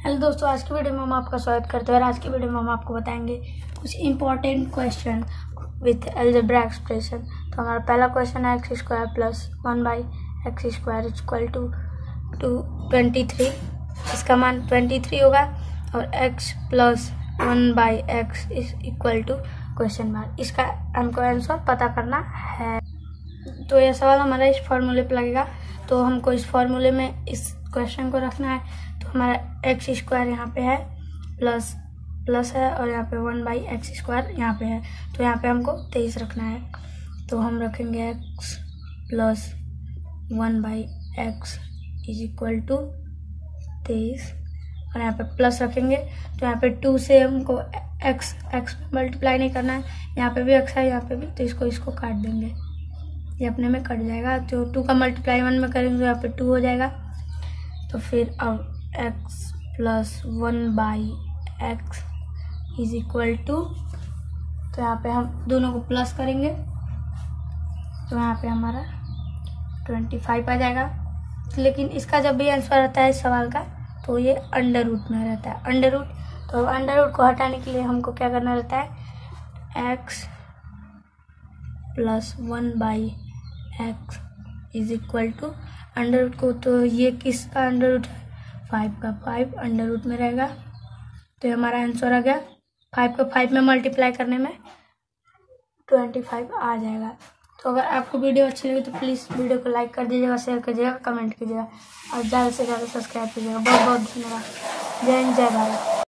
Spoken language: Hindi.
हेलो दोस्तों, आज की वीडियो में हम आपका स्वागत करते हैं और आज की वीडियो में हम आपको बताएंगे कुछ important question with algebra expression. तो हमारा पहला क्वेश्चन है x² plus 1/x² equal to 23। इसका मान 23 होगा और x plus 1/x is equal to question mark. इसका हमको आंसर पता करना है। तो यह सवाल हमारा इस फॉर्मूले पर लगेगा। तो हमको इस फॉर्मूले में इस क्वेश्चन को रखना है। तो हमारा x² यहाँ पे है, प्लस है और यहाँ पे 1/x² यहाँ पे है। तो यहाँ पे हमको 23 रखना है। तो हम रखेंगे x plus 1/x is equal to 23 और यहाँ पे प्लस रखेंगे। तो यहाँ पे 2 से हमको x मल्टीप्लाई नहीं करना है। यहाँ पे भी x है, यहाँ पे भी, तो इसको काट देंगे, ये अपने में कट जाएगा। तो 2 का मल्टीप्लाई 1 में करेंगे तो यहाँ पे 2 हो जाएगा। तो फिर अब x plus 1/x is equal to, तो यहाँ पे हम दोनों को प्लस करेंगे तो यहाँ पे हमारा 25 आ जाएगा। लेकिन इसका जब भी आंसर आता है इस सवाल का तो ये अंडर रूट में रहता है। अंडर रूट, तो अंडर रूट को हटाने के लिए हमको क्या करना रहता है, x plus 1/x is equal to under root को, तो ये किसका अंडर रूट है, 5 का 5 अंडर रूट में रहेगा। तो ये हमारा आंसर आ गया। 5 को 5 में मल्टीप्लाई करने में 25 आ जाएगा। तो अगर आपको वीडियो अच्छी लगी तो प्लीज़ वीडियो को लाइक कर दीजिएगा, शेयर कीजिएगा, कमेंट कीजिएगा और ज़्यादा से ज़्यादा सब्सक्राइब कीजिएगा। बहुत बहुत धन्यवाद। जय हिंद, जय भारत।